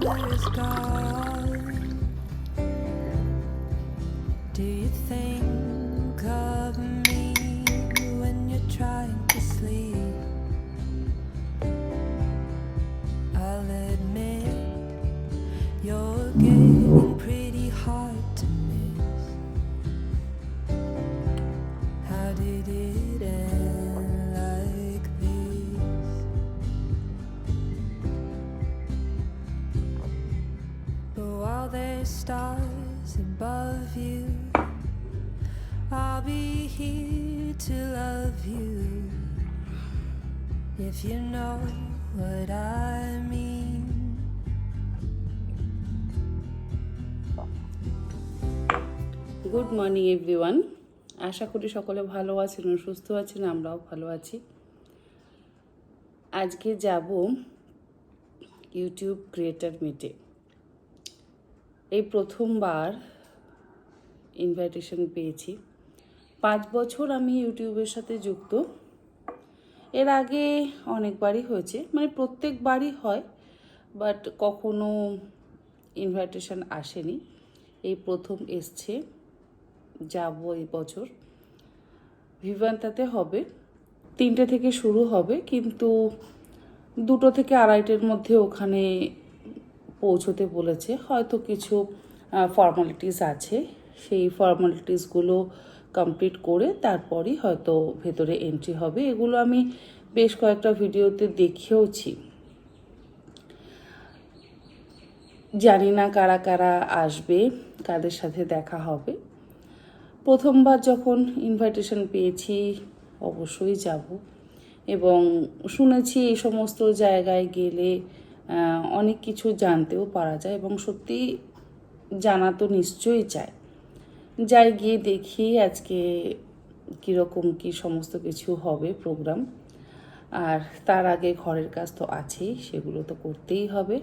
is gone. Do you think of me when you're trying to sleep? I'll admit you're getting pretty hard to miss. How did it end like this? But while there's stars above you, I'll be here to love you, if you know what I mean. Good morning everyone. আশা করি সকলে ভালো আছেন ও সুস্থ আছেন, আমরাও ভালো আছি। আজকে যাব ইউটিউব ক্রিয়েটার মিটে। এই প্রথমবার ইনভাইটেশন পেয়েছি। 5 বছর আমি ইউটিউবের সাথে যুক্ত। এর আগে অনেকবারই হয়েছে, মানে প্রত্যেকবারই হয়, বাট কখনো ইনভাইটেশন আসেনি। এই প্রথম এসছে। যাব এই বছর ভিভান্তাতে হবে। 3টে থেকে শুরু হবে, কিন্তু 2টো থেকে 2:30-এর মধ্যে ওখানে পৌঁছতে বলেছে। হয়তো কিছু ফর্মালিটিস আছে, সেই ফর্মালিটিসগুলো কমপ্লিট করে তারপরই হয়তো ভেতরে এন্ট্রি হবে। এগুলো আমি বেশ কয়েকটা ভিডিওতে দেখেওছি। জানি না কারা কারা আসবে, কাদের সাথে দেখা হবে। প্রথমবার যখন ইনভাইটেশন পেয়েছি অবশ্যই যাব, এবং শুনেছি এই সমস্ত জায়গায় গেলে অনেক কিছু জানতেও পারা যায়, এবং সত্যি জানা তো নিশ্চয়ই চাই। যাই, গিয়ে দেখি আজকে কীরকম কী সমস্ত কিছু হবে প্রোগ্রাম। আর তার আগে ঘরের কাজ তো আছেই, সেগুলো তো করতেই হবে।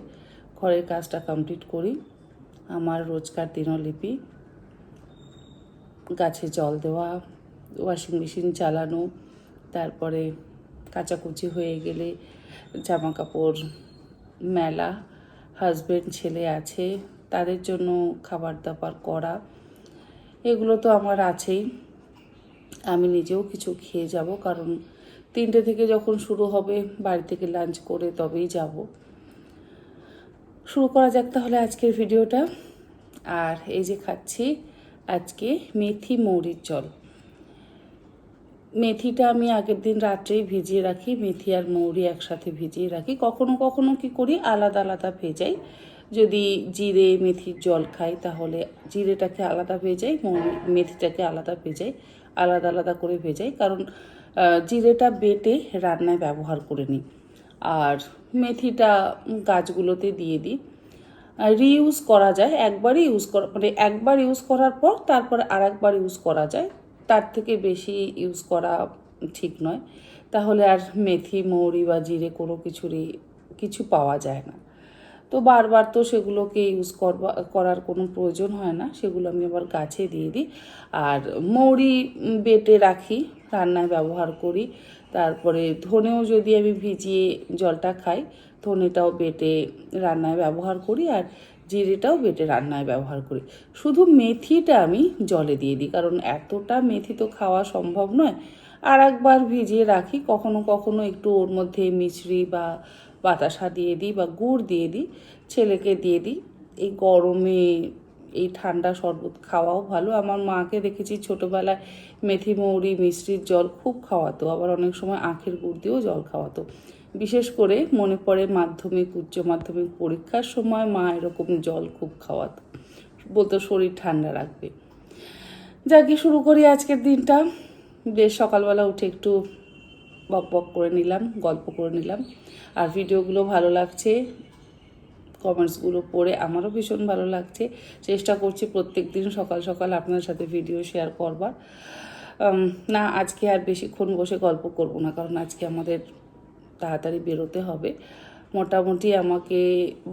ঘরের কাজটা কমপ্লিট করি। আমার রোজকার দিনলিপি: গাছে জল দেওয়া, ওয়াশিং মেশিন চালানো, তারপরে কাচাকুচি হয়ে গেলে জামা কাপড় মেলা, হাজব্যান্ড ছেলে আছে তাদের জন্য খাবার দাবার করা, এগুলো তো আমার আছেই। আমি নিজেও কিছু খেয়ে যাব, কারণ 3টে থেকে যখন শুরু হবে বাড়ি থেকে লাঞ্চ করে তবেই যাব। শুরু করা যাক তাহলে আজকের ভিডিওটা। আর এই যে খাচ্ছি আজকে মেথি মৌরির জল। মেথিটা আমি আগের দিন রাত্রেই ভিজিয়ে রাখি, মেথি আর মৌরি একসাথে ভিজিয়ে রাখি। কখনো কখনো কি করি, আলাদা আলাদা ভেজাই। যদি জিরে মেথির জল খাই তাহলে জিরেটাকে আলাদা ভেজাই, মেথিটাকে আলাদা ভেজাই, আলাদা আলাদা করে ভেজাই। কারণ জিরেটা বেটে রান্নায় ব্যবহার করে নিই, আর মেথিটা গাছগুলোতে দিয়ে দিই। রিইউজ করা যায়, একবারই ইউজ করা, মানে একবার ইউজ করার পর তারপরে আরেকবার ইউজ করা যায়, তার থেকে বেশি ইউজ করা ঠিক নয়। তাহলে আর মেথি মৌরি বা জিরে কোনো কিছু পাওয়া যায় না। তো বারবার তো সেগুলোকে ইউজ করার কোনো প্রয়োজন হয় না, সেগুলো আমি আবার গাছে দিয়ে দিই। আর মৌরি বেটে রাখি, রান্নায় ব্যবহার করি। তারপরে ধনেও যদি আমি ভিজিয়ে জলটা খাই, ধনেটাও বেটে রান্নায় ব্যবহার করি, আর জিরেটাও বেটে রান্নায় ব্যবহার করি। শুধু মেথিটা আমি জলে দিয়ে দিই, কারণ এতটা মেথি তো খাওয়া সম্ভব নয়। আর একবার ভিজিয়ে রাখি, কখনো কখনো একটু ওর মধ্যে মিছরি বা বাতাসা দিয়ে দিই বা গুড় দিয়ে দিই, ছেলেকে দিয়ে দিই। এই গরমে এই ঠান্ডা শরবত খাওয়াও ভালো। আমার মাকে দেখেছি ছোটোবেলায় মেথি মৌরি মিষ্টির জল খুব খাওয়াতো, আবার অনেক সময় আখের গুড় দিয়েও জল খাওয়াতো। বিশেষ করে মনে পড়ে মাধ্যমিক উচ্চ মাধ্যমিক পরীক্ষার সময় মা এরকম জল খুব খাওয়াতো, বলতো শরীর ঠান্ডা রাখবে। যাকে শুরু করি আজকের দিনটা। বেশ সকালবেলা উঠে একটু বক বক করে নিলাম, গল্প করে নিলাম। আর ভিডিওগুলো ভালো লাগছে, কমেন্টসগুলো পড়ে আমারও ভীষণ ভালো লাগছে। চেষ্টা করছি প্রত্যেক দিন সকাল সকাল আপনার সাথে ভিডিও শেয়ার করবার। না, আজকে আর বেশিক্ষণ বসে গল্প করব না, কারণ আজকে আমাদের তাড়াতাড়ি বেরোতে হবে। মোটামুটি আমাকে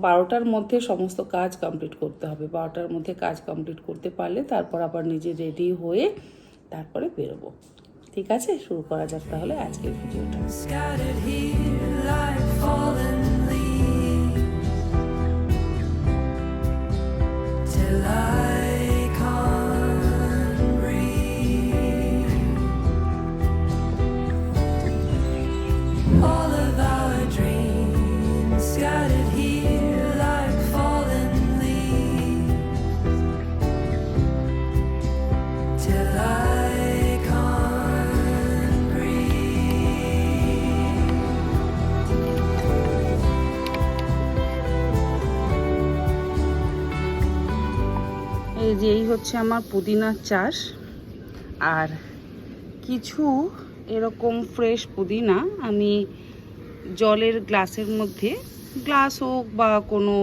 12টার মধ্যে সমস্ত কাজ কমপ্লিট করতে হবে। 12টার মধ্যে কাজ কমপ্লিট করতে পারলে তারপর আবার নিজে রেডি হয়ে তারপরে বেরোবো। ঠিক আছে, শুরু করা যাক তাহলে আজকের ভিডিওটা। Scattered here like fallen leaves. I can't breathe. এই হচ্ছে আমার পুদিনার চাষ। আর কিছু এরকম ফ্রেশ পুদিনা আমি জলের গ্লাসের মধ্যে, গ্লাস হোক বা কোনো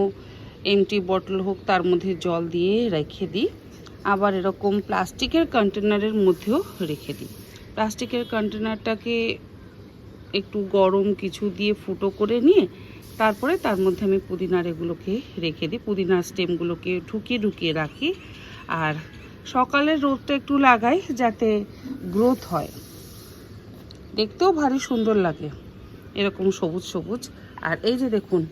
এমটি বটল হোক, তার মধ্যে জল দিয়ে রেখে দিই। আবার এরকম প্লাস্টিকের কন্টেনারের মধ্যেও রেখে দিই। প্লাস্টিকের কন্টেনারটাকে একটু গরম কিছু দিয়ে ফুটো করে নিয়ে তারপরে তার মধ্যে আমি পুদিনার এগুলোকে রেখে দিই। পুদিনার স্টেমগুলোকে ঢুকিয়ে রাখি। আর সকালের রোদটা একটু লাগাই যাতে গ্রোথ হয়, দেখতেও ভারী সুন্দর লাগে এরকম সবুজ সবুজ। আর এই যে দেখুন,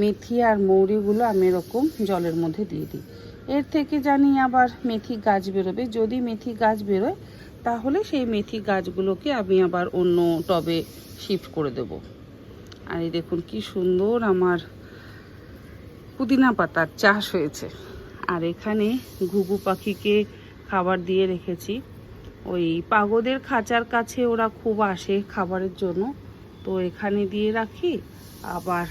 মেথি আর মৌরিগুলো আমি এরকম জলের মধ্যে দিয়ে দিই। এর থেকে জানি আবার মেথি গাছ বেরোবে। যদি মেথি গাছ বেরোয় তাহলে সেই মেথি গাছগুলোকে আমি আবার অন্য টবে শিফট করে দেব। আর এই দেখুন কি সুন্দর আমার পুদিনা পাতার চাষ হয়েছে। আর এখানে ঘুঘু পাখিকে খাবার দিয়ে রেখেছি। ওই পাগদের খাঁচার কাছে ওরা খুব আসে খাবারের জন্য, তো এখানে দিয়ে রাখি। আবার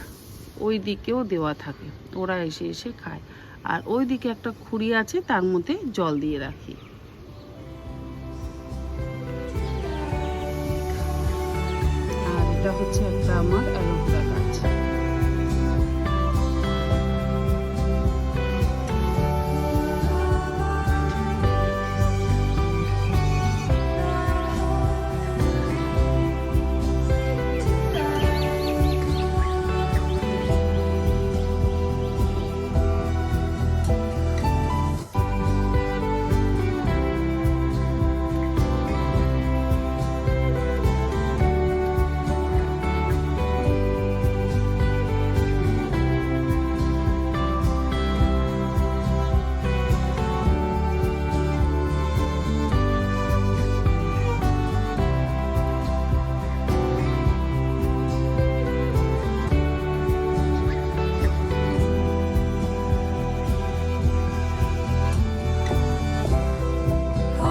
ওই দিকেও দেওয়া থাকে, ওরা এসে এসে খায়। আর ওই দিকে একটা খুঁড়ি আছে, তার মধ্যে জল দিয়ে রাখি। আর এটা হচ্ছে একটা আমার অ্যালোভেরা গাছ।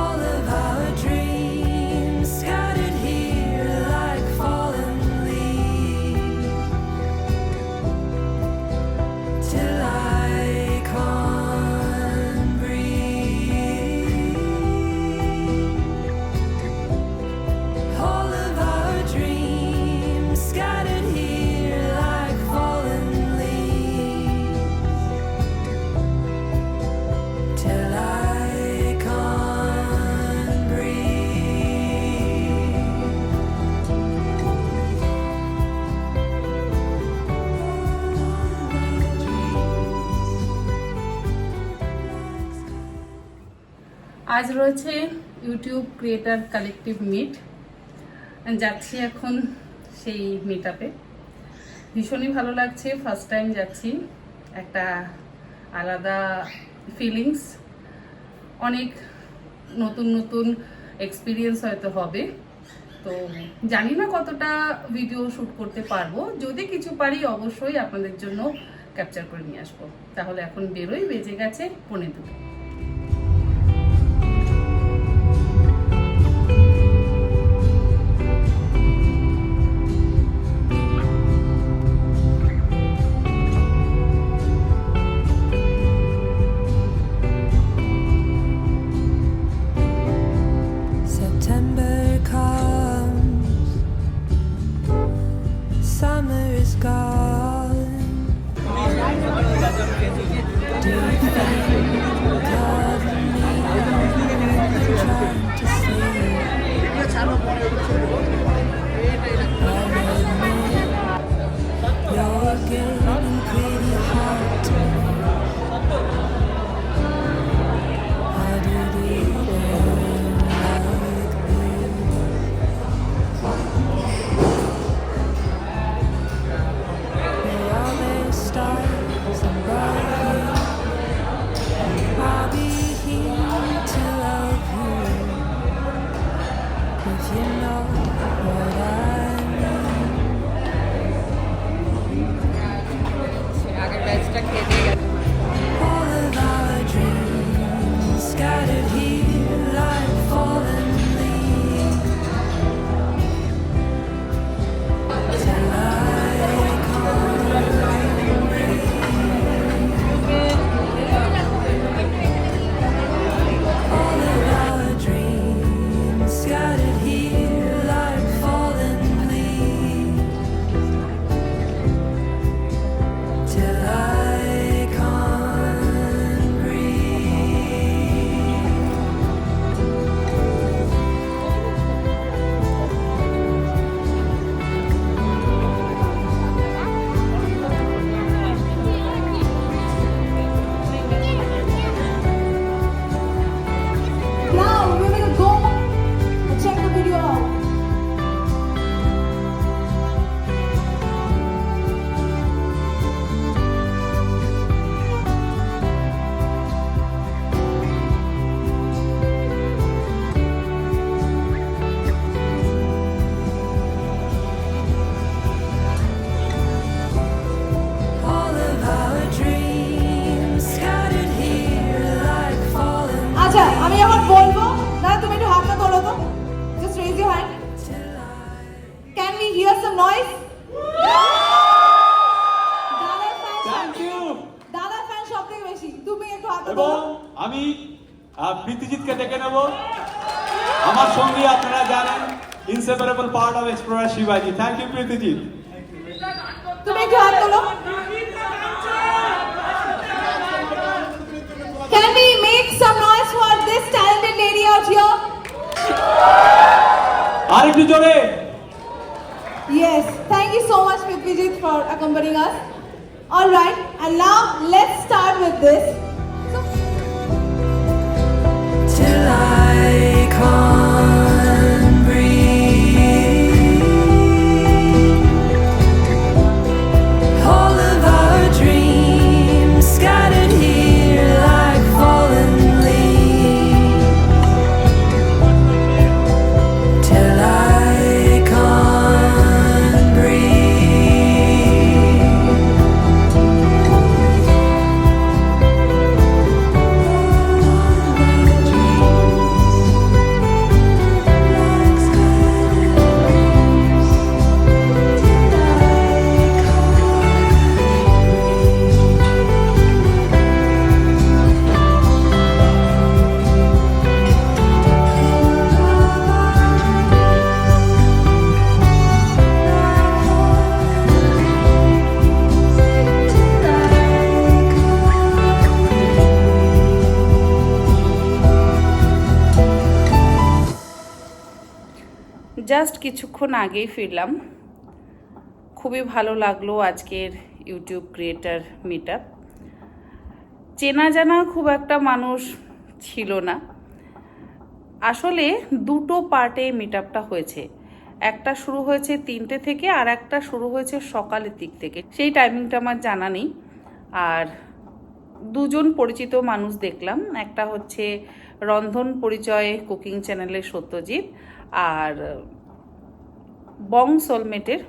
All of our dreams scattered here like fallen leaves, till I can't breathe. All of our dreams scattered here like fallen leaves, till I can't breathe. আজ রয়েছে ইউটিউব ক্রিয়েটার কালেকটিভ মিট। যাচ্ছি এখন সেই meet আপে। ভীষণই ভালো লাগছে, first time যাচ্ছি। একটা আলাদা ফিলিংস, অনেক নতুন নতুন এক্সপিরিয়েন্স হয়তো হবে। তো জানি না কতটা ভিডিও শ্যুট করতে পারবো, যদি কিছু পারি অবশ্যই আপনাদের জন্য ক্যাপচার করে নিয়ে আসবো। তাহলে এখন বেরোই, বেজে গেছে 1:45। September comes, summer is gone. Do you think of me trying to sleep? You're getting pretty hard to me. How did it end like this? Where are there stars above you? I'll be here to love you, if you know what I mean. All of our dreams scattered here like বলবো আমার সঙ্গী আপনারা জানেন inseparable part of explorer শিবাজি। Thank you Pritijit. তুমি একটু হাত তোলো। Can we make some noise for this talented lady out here? আর একটু জোরে। Yes, thank you so much Prithvijit for accompanying us. All right, and now let's start with this. till I can't breathe. All of our dreams scattered here like fallen leaves. Till I can't breathe. Just কিছুক্ষণ আগেই ফিরলাম। খুবই ভালো লাগলো আজকের YouTube creator meet up. চেনা জানা খুব একটা মানুষ ছিল না। আসলে দুটো পার্টে মিট আপটা হয়েছে। একটা শুরু হয়েছে 3টে থেকে, আর একটা শুরু হয়েছে সকালের দিক থেকে। সেই টাইমিংটা আমার জানা নেই। আর দুজন পরিচিত মানুষ দেখলাম। একটা হচ্ছে রন্ধন পরিচয় কুকিং চ্যানেলের সত্যজিৎ, আর বং সোলমেটের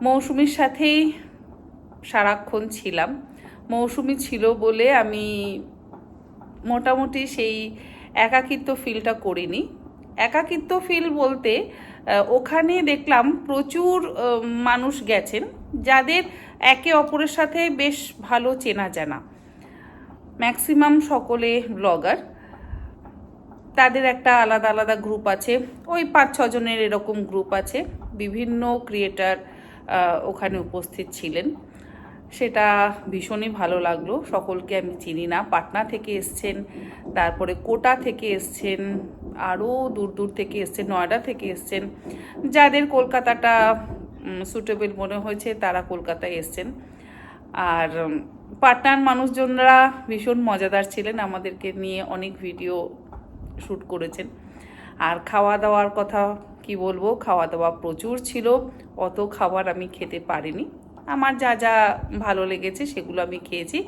মৌসুমীর সাথেই সারাক্ষণ ছিলাম। মৌসুমী ছিল বলে আমি মোটামুটি সেই একাকিত্ব ফিলটা করিনি। একাকিত্ব ফিল বলতে ওখানে দেখলাম প্রচুর মানুষ গেছেন যাদের একে অপরের সাথে বেশ ভালো চেনা জানা। ম্যাক্সিমাম সকলে ব্লগার। তাদের একটা আলাদা আলাদা গ্রুপ আছে, ওই 5-6 জনের এরকম গ্রুপ আছে। বিভিন্ন ক্রিয়েটার ওখানে উপস্থিত ছিলেন। সেটা ভীষণই ভালো লাগলো। সকলকে আমি চিনি না। পাটনা থেকে এসছেন, তারপরে কোটা থেকে এসছেন, আরও দূর দূর থেকে এসছেন, নয়ডা থেকে এসছেন। যাদের কলকাতাটা সুটেবল মনে হয়েছে তারা কলকাতায় এসছেন। আর পাটনার মানুষজনরা ভীষণ মজাদার ছিলেন, আমাদেরকে নিয়ে অনেক ভিডিও শ্যুট করেছেন। আর খাওয়া দাওয়ার কথা কি বলবো, খাওয়া দাওয়া প্রচুর ছিল। অত খাবার আমি খেতে পারিনি। আমার যা যা ভালো লেগেছে সেগুলো আমি খেয়েছি।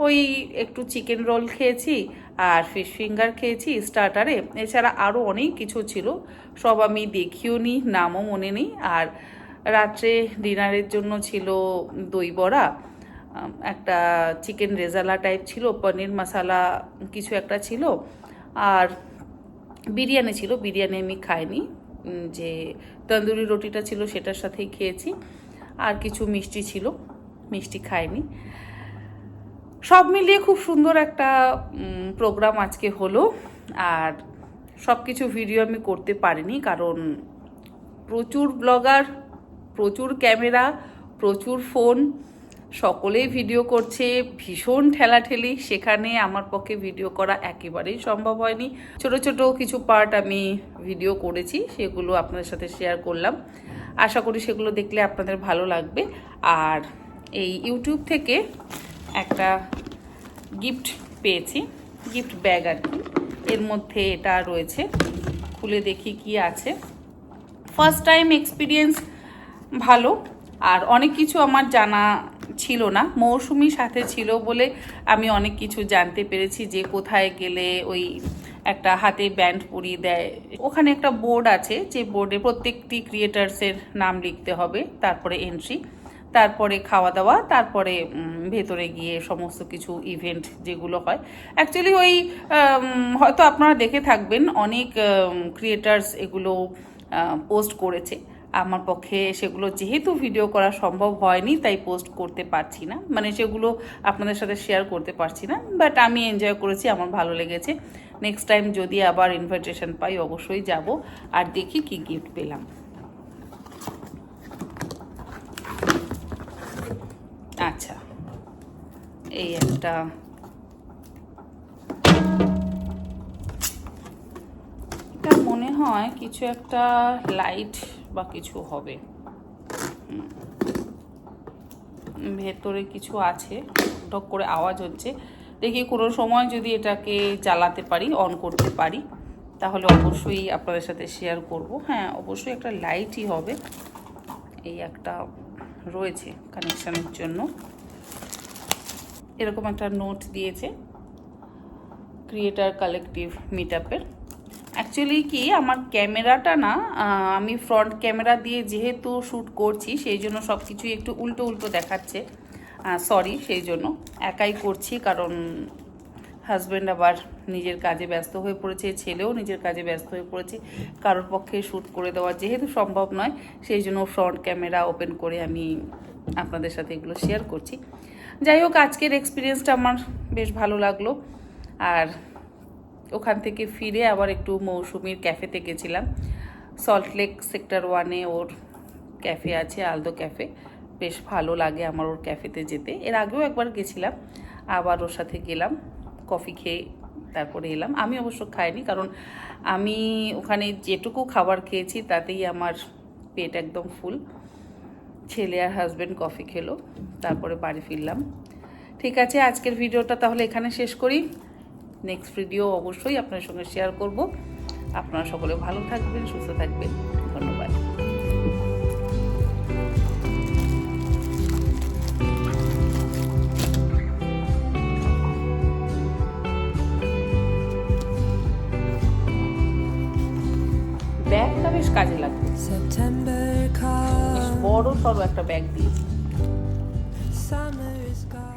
ওই একটু চিকেন রোল খেয়েছি আর ফিশ ফিঙ্গার খেয়েছি স্টার্টারে। এছাড়া আরও অনেক কিছু ছিল, সব আমি দেখিও নি, নামও মনে নেই। আর রাত্রে ডিনারের জন্য ছিল দই বড়া, একটা চিকেন রেজালা টাইপ ছিল, পনির মশালা কিছু একটা ছিল, আর বিরিয়ানি ছিল। বিরিয়ানি আমি খাইনি, যে তন্দুরি রুটিটা ছিল সেটার সাথেই খেয়েছি। আর কিছু মিষ্টি ছিল, মিষ্টি খাইনি। সব মিলিয়ে খুব সুন্দর একটা প্রোগ্রাম আজকে হলো। আর সব কিছু ভিডিও আমি করতে পারিনি, কারণ প্রচুর ব্লগার, প্রচুর ক্যামেরা, প্রচুর ফোন, সকলেই ভিডিও করছে, ভীষণ ঠেলাঠেলি। সেখানে আমার পক্ষে ভিডিও করা একেবারেই সম্ভব হয়নি। ছোট ছোট কিছু পার্ট আমি ভিডিও করেছি, সেগুলো আপনাদের সাথে শেয়ার করলাম। আশা করি সেগুলো দেখলে আপনাদের ভালো লাগবে। আর এই ইউটিউব থেকে একটা গিফট পেয়েছি, গিফট ব্যাগ আর কি। এর মধ্যে এটা রয়েছে, খুলে দেখি কি আছে। ফার্স্ট টাইম এক্সপিরিয়েন্স ভালো। আর অনেক কিছু আমার জানা ছিল না, মৌসুমি সাথে ছিল বলে আমি অনেক কিছু জানতে পেরেছি। যে কোথায় গেলে ওই একটা হাতে ব্যান্ড পরিয়ে দেয়, ওখানে একটা বোর্ড আছে, যে বোর্ডে প্রত্যেকটি ক্রিয়েটার্সের নাম লিখতে হবে, তারপরে এন্ট্রি, তারপরে খাওয়া দাওয়া, তারপরে ভেতরে গিয়ে সমস্ত কিছু ইভেন্ট যেগুলো হয়। অ্যাকচুয়ালি ওই হয়তো আপনারা দেখে থাকবেন অনেক ক্রিয়েটার্স এগুলো পোস্ট করেছে। আমার পক্ষে সেগুলো যেহেতু ভিডিও করা সম্ভব হয়নি তাই পোস্ট করতে পারছি না, মানে সেগুলো আপনাদের সাথে শেয়ার করতে পারছি না, বাট আমি এনজয় করেছি, আমার ভালো লেগেছে। নেক্সট টাইম যদি আবার ইনভাইটেশন পাই অবশ্যই যাব আর দেখি কি গিফট পেলাম। আচ্ছা, এই একটা মনে হয় কিছু একটা লাইট বা কিছু হবে, ভেতরে কিছু আছে, টক করে আওয়াজ হচ্ছে। দেখি কোনো সময় যদি এটাকে জ্বালাতে পারি, অন করতে পারি, তাহলে অবশ্যই আপনাদের সাথে শেয়ার করব। হ্যাঁ, অবশ্যই একটা লাইটই হবে। এই একটা রয়েছে কানেকশানের জন্য, এরকম একটা নোট দিয়েছে ক্রিয়েটার কালেকটিভ মিটআপের। অ্যাকচুয়ালি কি, আমার ক্যামেরাটা না, আমি ফ্রন্ট ক্যামেরা দিয়ে যেহেতু শ্যুট করছি সেই জন্য সব কিছুই একটু উল্টো উল্টো দেখাচ্ছে, সরি। সেই জন্য একাই করছি, কারণ হাজব্যান্ড আবার নিজের কাজে ব্যস্ত হয়ে পড়েছে, ছেলেও নিজের কাজে ব্যস্ত হয়ে পড়েছে, কারোর পক্ষে শ্যুট করে দেওয়া যেহেতু সম্ভব নয়, সেই জন্য ফ্রন্ট ক্যামেরা ওপেন করে আমি আপনাদের সাথে এগুলো শেয়ার করছি। যাই হোক, আজকের এক্সপিরিয়েন্সটা আমার বেশ ভালো লাগলো। আর ওখান থেকে ফিরে আবার একটু মৌসুমীর ক্যাফেতে গেছিলাম। সল্টলেক সেক্টর 1-এ ওর ক্যাফে আছে, আলদো ক্যাফে। বেশ ভালো লাগে আমার ওর ক্যাফেতে যেতে। এর আগেও একবার গেছিলাম, আবার ওর সাথে গেলাম, কফি খেয়ে তারপরে এলাম। আমি অবশ্য খাইনি, কারণ আমি ওখানে যেটুকু খাবার খেয়েছি তাতেই আমার পেট একদম ফুল। ছেলে আর হাজব্যান্ড কফি খেলো, তারপরে বাড়ি ফিরলাম। ঠিক আছে, আজকের ভিডিওটা তাহলে এখানে শেষ করি। নেক্সট ভিডিও অবশ্যই আপনার সঙ্গে শেয়ার করব। আপনারা সকলে ভালো থাকবেন, সুস্থ থাকবেন। ধন্যবাদ। ব্যাগটা বেশ কাজে লাগবে, September বেশ comes, বড় সড়ো একটা ব্যাগ দিয়েছি। summer is gone.